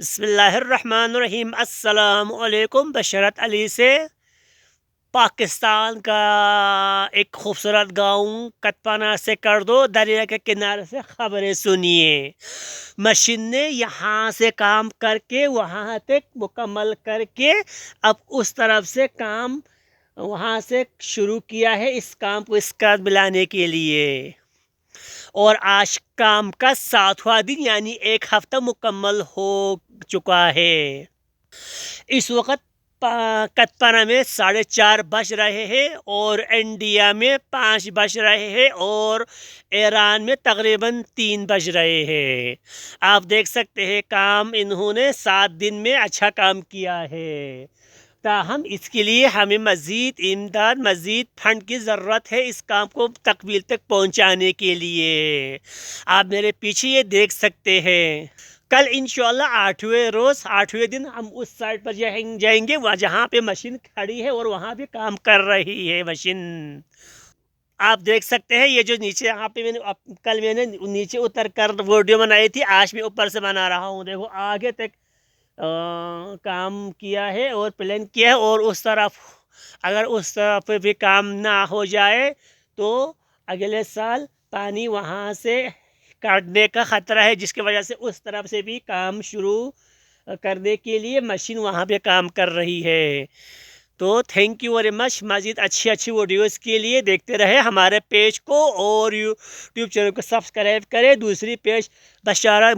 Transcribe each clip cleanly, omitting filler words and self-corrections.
بسم اللہ الرحمن الرحیم۔ السلام علیکم۔ بشرت علی سے پاکستان کا ایک خوبصورت گاؤں کتپانا سے کردو دریا کے کنارے سے خبریں سنیے۔ مشین نے یہاں سے کام کر کے وہاں تک مکمل کر کے اب اس طرف سے کام وہاں سے شروع کیا ہے، اس کام کو اس کا ملانے کے لیے، اور آج کام کا 7واں دن یعنی ایک ہفتہ مکمل ہو چکا ہے۔ اس وقت کتپانا میں 4:30 بج رہے ہیں اور انڈیا میں 5 بج رہے ہیں اور ایران میں تقریباً 3 بج رہے ہیں۔ آپ دیکھ سکتے ہیں کام انہوں نے 7 دن میں اچھا کام کیا ہے، تاہم اس کے لیے ہمیں مزید امداد، مزید فنڈ کی ضرورت ہے اس کام کو تکمیل تک پہنچانے کے لیے۔ آپ میرے پیچھے یہ دیکھ سکتے ہیں، کل انشاءاللہ 8ویں دن ہم اس سائٹ پر جائیں گے جہاں پہ مشین کھڑی ہے اور وہاں بھی کام کر رہی ہے مشین۔ آپ دیکھ سکتے ہیں یہ جو نیچے یہاں پہ کل میں نے نیچے اتر کر ویڈیو بنائی تھی، آج میں اوپر سے بنا رہا ہوں۔ دیکھو آگے تک کام کیا ہے اور پلان کیا ہے، اور اس طرف اگر اس طرف بھی کام نہ ہو جائے تو اگلے سال پانی وہاں سے کاٹنے کا خطرہ ہے، جس کی وجہ سے اس طرف سے بھی کام شروع کرنے کے لیے مشین وہاں پہ کام کر رہی ہے۔ تو تھینک یو ویری مچ۔ مزید اچھی ویڈیوز کے لیے دیکھتے رہے ہمارے پیج کو اور یوٹیوب چینل کو سبسکرائب کرے۔ دوسری پیج بشارہ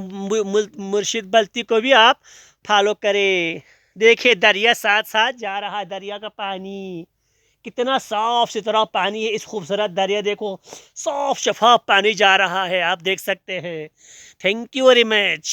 مرشد بلتی کو بھی آپ فالو کریں۔ دیکھیں دریا ساتھ ساتھ جا رہا ہے، دریا کا پانی کتنا صاف ستھرا پانی ہے۔ اس خوبصورت دریا دیکھو، صاف شفاف پانی جا رہا ہے، آپ دیکھ سکتے ہیں۔ Thank you very much.